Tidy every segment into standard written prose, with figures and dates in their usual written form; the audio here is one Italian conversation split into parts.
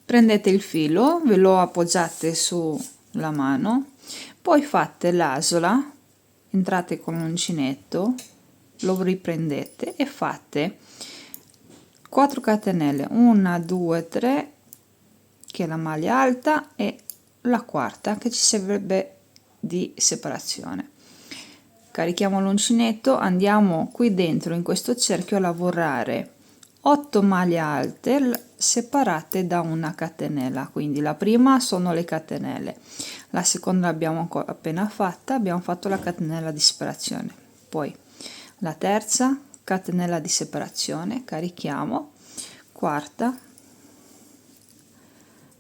Prendete il filo, ve lo appoggiate sulla mano, poi fate l'asola, entrate con l'uncinetto, lo riprendete e fate 4 catenelle, 1 2 3, che è la maglia alta, e la quarta che ci servirebbe di separazione. Carichiamo l'uncinetto, andiamo qui dentro in questo cerchio a lavorare 8 maglie alte separate da una catenella. Quindi la prima sono le catenelle, la seconda l'abbiamo appena fatta, abbiamo fatto la catenella di separazione, poi la terza catenella di separazione, carichiamo, quarta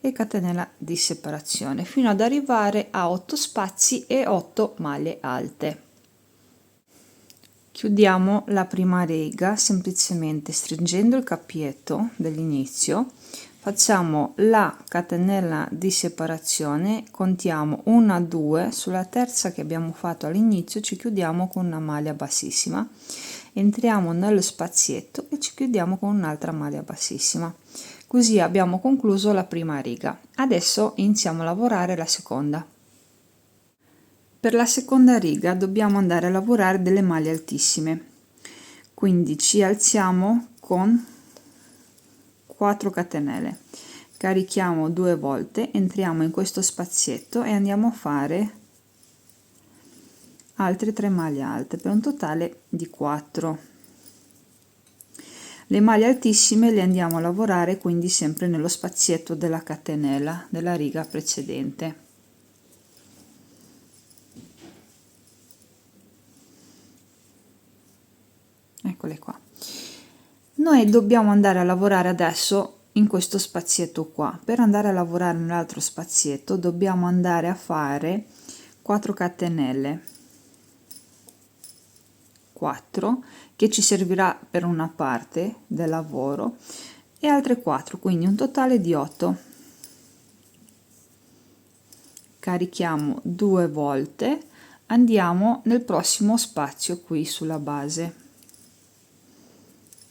e catenella di separazione, fino ad arrivare a 8 spazi e 8 maglie alte. Chiudiamo la prima riga semplicemente stringendo il cappietto dell'inizio, facciamo la catenella di separazione, contiamo 1 2, sulla terza che abbiamo fatto all'inizio ci chiudiamo con una maglia bassissima, entriamo nello spazietto e ci chiudiamo con un'altra maglia bassissima. Così abbiamo concluso la prima riga. Adesso iniziamo a lavorare la seconda. Per la seconda riga dobbiamo andare a lavorare delle maglie altissime, quindi ci alziamo con 4 catenelle, carichiamo 2 volte, entriamo in questo spazietto e andiamo a fare altre 3 maglie alte per un totale di 4. Le maglie altissime le andiamo a lavorare quindi sempre nello spazietto della catenella della riga precedente. Eccole qua. Noi dobbiamo andare a lavorare adesso in questo spazietto qua. Per andare a lavorare nell'altro spazietto dobbiamo andare a fare 4 catenelle, 4 che ci servirà per una parte del lavoro, e altre 4, quindi un totale di 8. Carichiamo 2 volte, andiamo nel prossimo spazio qui sulla base,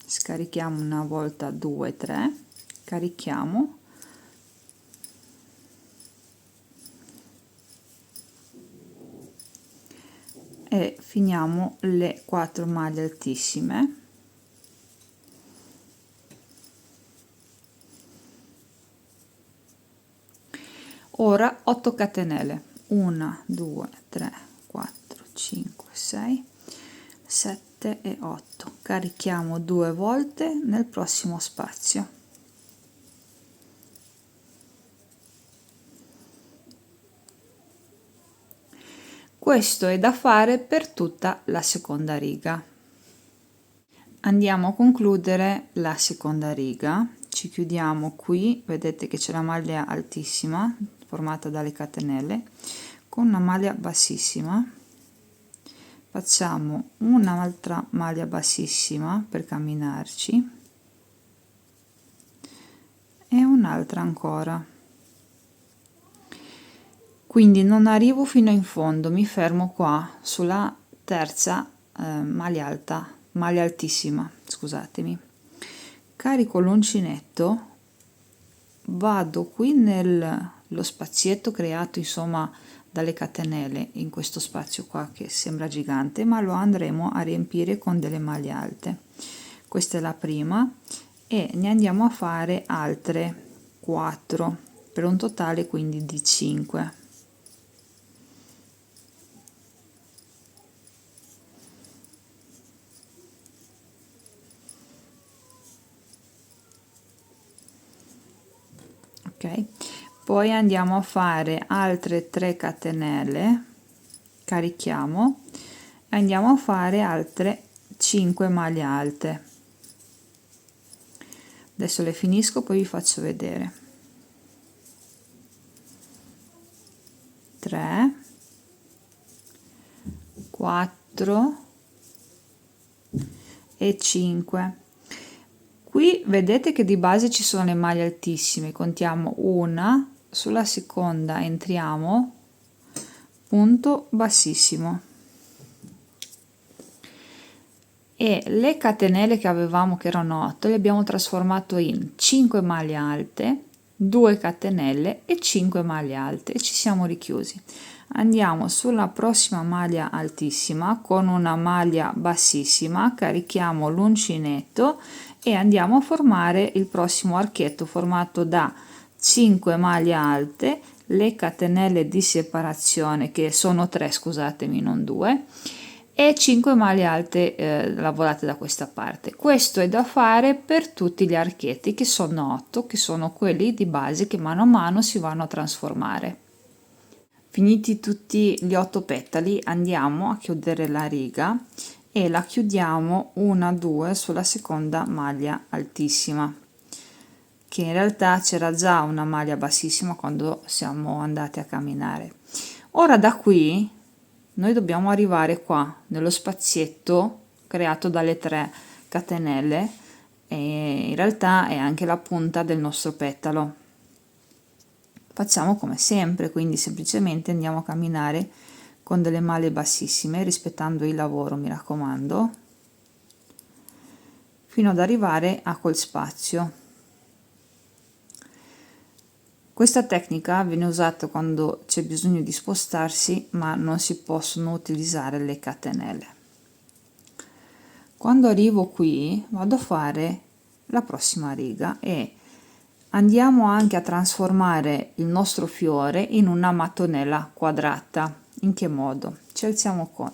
scarichiamo una volta, 2 3, carichiamo, e finiamo le 4 maglie altissime. Ora 8 catenelle, 1 2 3 4 5 6 7 e 8, carichiamo 2 volte nel prossimo spazio. Questo è da fare per tutta la seconda riga. Andiamo a concludere la seconda riga, ci chiudiamo qui, vedete che c'è la maglia altissima formata dalle catenelle, con una maglia bassissima facciamo un'altra maglia bassissima per camminarci e un'altra ancora, quindi non arrivo fino in fondo, mi fermo qua sulla terza maglia alta, maglia altissima, scusatemi, carico l'uncinetto, vado qui nello spazietto creato insomma dalle catenelle in questo spazio qua che sembra gigante, ma lo andremo a riempire con delle maglie alte. Questa è la prima e ne andiamo a fare altre 4 per un totale quindi di 5. Ok, poi andiamo a fare altre 3 catenelle, carichiamo e andiamo a fare altre 5 maglie alte. Adesso le finisco, poi vi faccio vedere. 3 4 e 5. Qui vedete che di base ci sono le maglie altissime, contiamo una, sulla seconda entriamo, punto bassissimo, e le catenelle che avevamo che erano 8 le abbiamo trasformato in 5 maglie alte, 2 catenelle e 5 maglie alte e ci siamo richiusi. Andiamo sulla prossima maglia altissima con una maglia bassissima, carichiamo l'uncinetto e andiamo a formare il prossimo archetto formato da 5 maglie alte, le catenelle di separazione, che sono 3, scusatemi, non 2, e 5 maglie alte lavorate da questa parte. Questo è da fare per tutti gli archetti, che sono 8, che sono quelli di base che mano a mano si vanno a trasformare. Finiti tutti gli 8 petali, andiamo a chiudere la riga e la chiudiamo 1-2 sulla seconda maglia altissima, che in realtà c'era già una maglia bassissima quando siamo andati a camminare. Ora da qui noi dobbiamo arrivare qua nello spazietto creato dalle 3 catenelle, e in realtà è anche la punta del nostro petalo. Facciamo come sempre, quindi semplicemente andiamo a camminare con delle maglie bassissime, rispettando il lavoro, mi raccomando, fino ad arrivare a quel spazio. Questa tecnica viene usata quando c'è bisogno di spostarsi, ma non si possono utilizzare le catenelle. Quando arrivo qui vado a fare la prossima riga e andiamo anche a trasformare il nostro fiore in una mattonella quadrata. In che modo? Ci alziamo con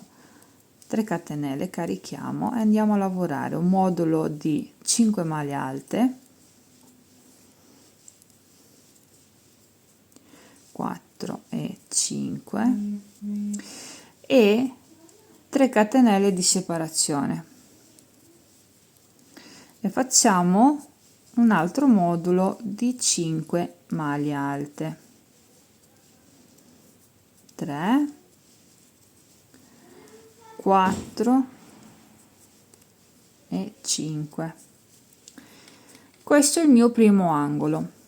3 catenelle, carichiamo e andiamo a lavorare un modulo di 5 maglie alte, 4 e 5 e 3 catenelle di separazione, e facciamo un altro modulo di 5 maglie alte, 3, 4 e 5. Questo è il mio primo angolo.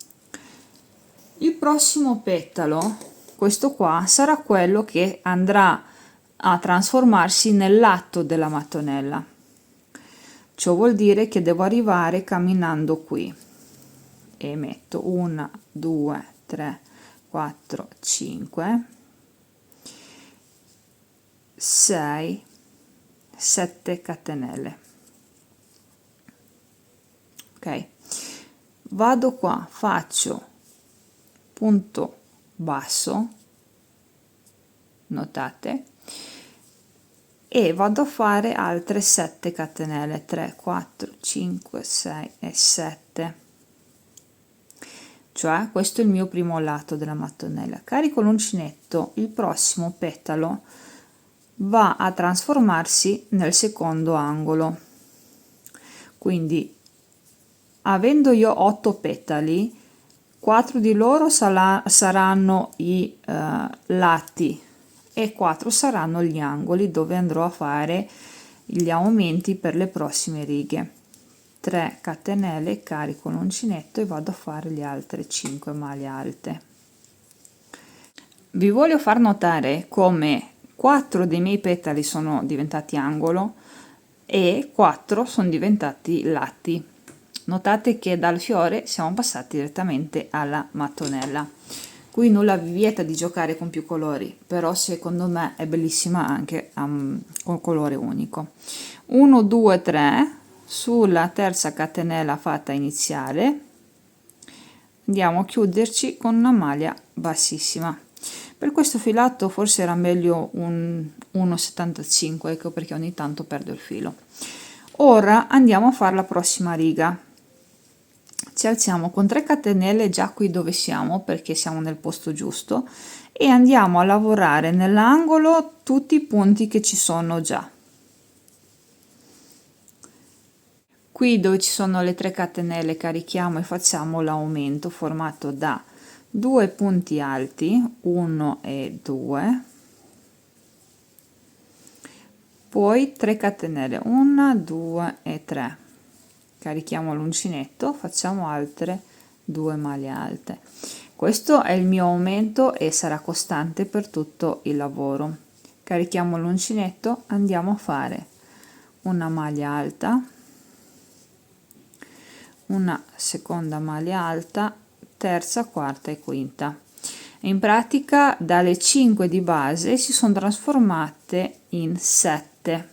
Il prossimo petalo, questo qua, sarà quello che andrà a trasformarsi nel lato della mattonella. Ciò vuol dire che devo arrivare camminando qui e metto 1, 2, 3, 4, 5, 6, 7 catenelle. Ok, vado qua, faccio punto basso, notate, e vado a fare altre 7 catenelle, 3, 4, 5, 6 e 7. Cioè questo è il mio primo lato della mattonella. Carico l'uncinetto, il prossimo petalo va a trasformarsi nel secondo angolo, quindi avendo io 8 petali, 4 di loro saranno i lati e 4 saranno gli angoli dove andrò a fare gli aumenti per le prossime righe. 3 catenelle, carico l'uncinetto e vado a fare le altre 5 maglie alte. Vi voglio far notare come 4 dei miei petali sono diventati angolo e 4 sono diventati lati. Notate che dal fiore siamo passati direttamente alla mattonella. Qui nulla vi vieta di giocare con più colori, però secondo me è bellissima anche con colore unico. 1, 2, 3, sulla terza catenella fatta iniziale andiamo a chiuderci con una maglia bassissima. Per questo filato forse era meglio un 1,75, ecco perché ogni tanto perdo il filo. Ora andiamo a fare la prossima riga. Ci alziamo con 3 catenelle già qui dove siamo, perché siamo nel posto giusto, e andiamo a lavorare nell'angolo tutti i punti che ci sono già. Qui dove ci sono le 3 catenelle carichiamo e facciamo l'aumento formato da 2 punti alti, 1 e 2, poi 3 catenelle, 1, 2 e 3, carichiamo l'uncinetto, facciamo altre 2 maglie alte. Questo è il mio aumento e sarà costante per tutto il lavoro. Carichiamo l'uncinetto, andiamo a fare una maglia alta, una seconda maglia alta, terza, quarta e quinta. In pratica dalle 5 di base si sono trasformate in 7,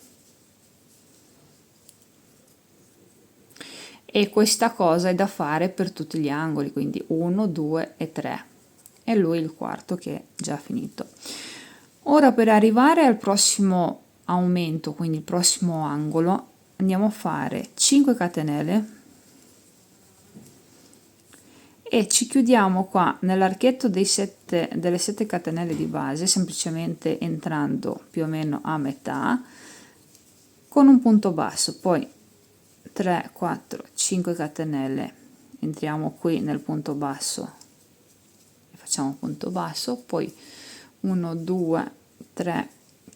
e questa cosa è da fare per tutti gli angoli, quindi 1, 2 e 3, e lui il quarto che è già finito. Ora, per arrivare al prossimo aumento, quindi il prossimo angolo, andiamo a fare 5 catenelle e ci chiudiamo qua nell'archetto delle 7 catenelle di base, semplicemente entrando più o meno a metà con un punto basso. Poi 3, 4, 5 catenelle, entriamo qui nel punto basso e facciamo un punto basso, poi 1, 2, 3,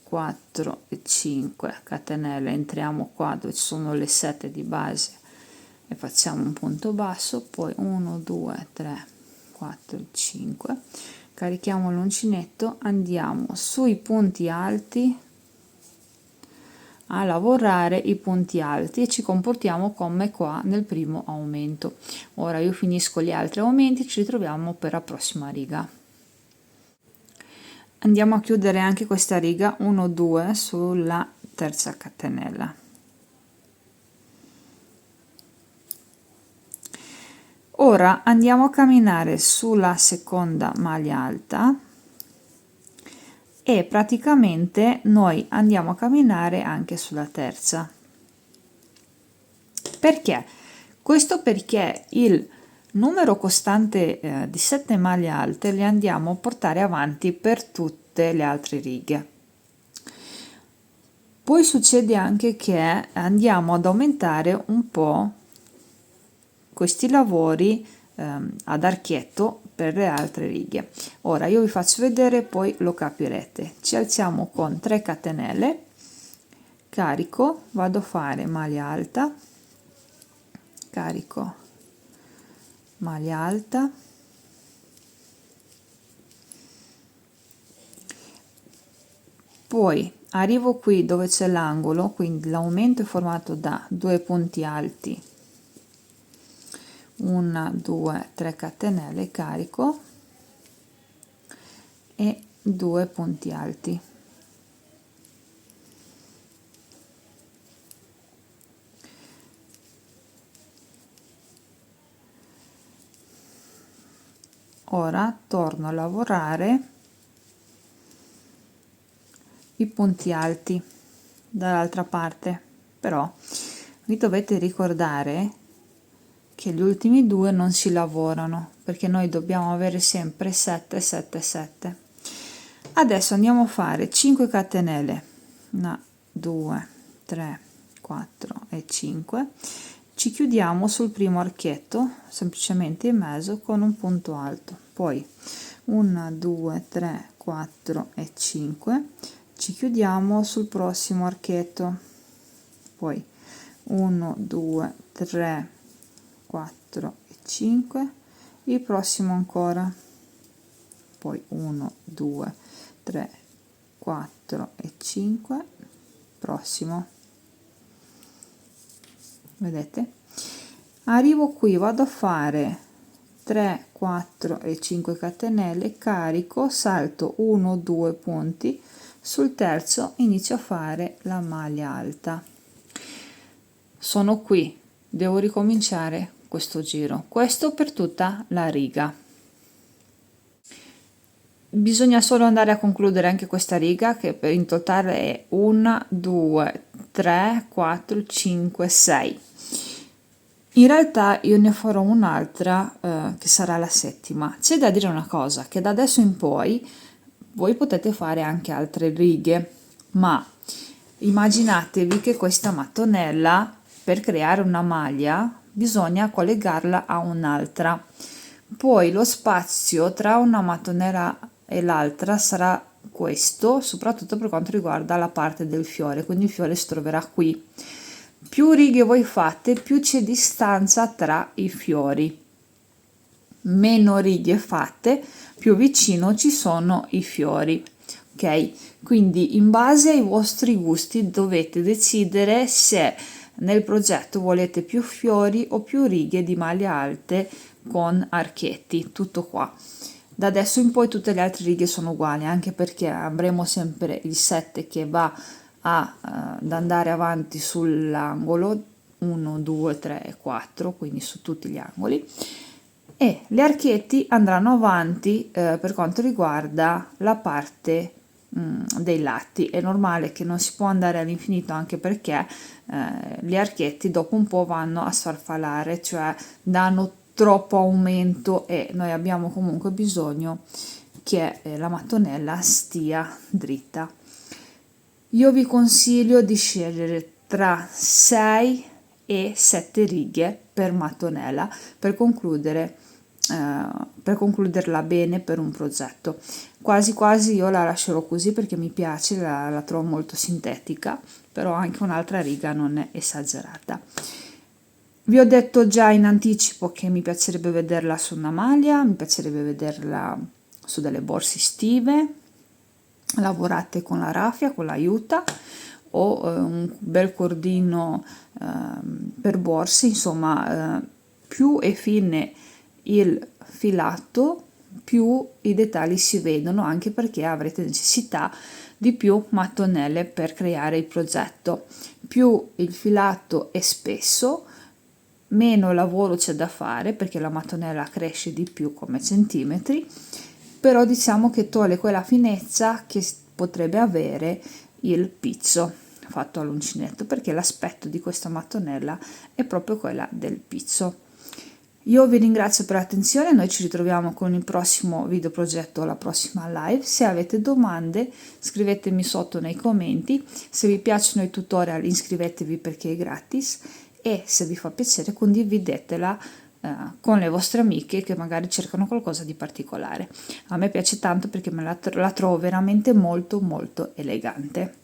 4 e 5 catenelle, entriamo qua dove ci sono le 7 di base e facciamo un punto basso, poi 1, 2, 3, 4, 5, carichiamo l'uncinetto, andiamo sui punti alti a lavorare i punti alti e ci comportiamo come qua nel primo aumento. Ora io finisco gli altri aumenti, ci ritroviamo per la prossima riga. Andiamo a chiudere anche questa riga 1, 2 sulla terza catenella. Ora andiamo a camminare sulla seconda maglia alta e praticamente noi andiamo a camminare anche sulla terza. Perché? Questo perché il numero costante di 7 maglie alte le andiamo a portare avanti per tutte le altre righe. Poi succede anche che andiamo ad aumentare un po' questi lavori ad archietto per le altre righe. Ora io vi faccio vedere, poi lo capirete. Ci alziamo con 3 catenelle, carico, vado a fare maglia alta, carico, maglia alta, poi arrivo qui dove c'è l'angolo, quindi l'aumento è formato da 2 punti alti, 1, 2, 3 catenelle, carico e 2 punti alti. Ora torno a lavorare i punti alti dall'altra parte, però vi dovete ricordare che gli ultimi due non si lavorano, perché noi dobbiamo avere sempre 7, 7, 7. Adesso andiamo a fare 5 catenelle, 1, 2, 3, 4 e 5, ci chiudiamo sul primo archetto semplicemente in mezzo con un punto alto, poi 1, 2, 3, 4 e 5, ci chiudiamo sul prossimo archetto, poi 1, 2, 3, 4 e 5, il prossimo ancora, poi 1, 2, 3, 4 e 5, prossimo. Vedete? Arrivo qui, vado a fare 3, 4 e 5 catenelle, carico, salto 1, 2 punti, sul terzo inizio a fare la maglia alta. Sono qui, devo ricominciare questo giro, questo per tutta la riga. Bisogna solo andare a concludere anche questa riga, che in totale è 1, 2, 3, 4, 5, 6. In realtà io ne farò un'altra che sarà la settima. C'è da dire una cosa, che da adesso in poi voi potete fare anche altre righe, ma immaginatevi che questa mattonella, per creare una maglia, bisogna collegarla a un'altra. Poi lo spazio tra una mattonella e l'altra sarà questo, soprattutto per quanto riguarda la parte del fiore, quindi il fiore si troverà qui. Più righe voi fate, più c'è distanza tra i fiori. Meno righe fatte, più vicino ci sono i fiori. Ok? Quindi in base ai vostri gusti dovete decidere se nel progetto volete più fiori o più righe di maglie alte con archetti, tutto qua. Da adesso in poi tutte le altre righe sono uguali, anche perché avremo sempre il 7 che va ad andare avanti sull'angolo 1, 2, 3 e 4, quindi su tutti gli angoli, e gli archetti andranno avanti per quanto riguarda la parte dei lati. È normale che non si può andare all'infinito, anche perché gli archetti dopo un po' vanno a sfarfallare, cioè danno troppo aumento, e noi abbiamo comunque bisogno che la mattonella stia dritta. Io vi consiglio di scegliere tra 6 e 7 righe per mattonella per concluderla bene per un progetto. Quasi quasi io la lascerò così perché mi piace, la trovo molto sintetica, però anche un'altra riga non è esagerata. Vi ho detto già in anticipo che mi piacerebbe vederla su una maglia, mi piacerebbe vederla su delle borse estive lavorate con la raffia, con l'aiuta, o un bel cordino per borse. Insomma, più è fine il filato, più i dettagli si vedono, anche perché avrete necessità di più mattonelle per creare il progetto. Più il filato è spesso, meno lavoro c'è da fare, perché la mattonella cresce di più come centimetri, però diciamo che toglie quella finezza che potrebbe avere il pizzo fatto all'uncinetto, perché l'aspetto di questa mattonella è proprio quella del pizzo. Io vi ringrazio per l'attenzione, noi ci ritroviamo con il prossimo video progetto, la prossima live. Se avete domande scrivetemi sotto nei commenti, se vi piacciono i tutorial iscrivetevi perché è gratis, e se vi fa piacere condividetela con le vostre amiche che magari cercano qualcosa di particolare. A me piace tanto perché la trovo veramente molto molto elegante.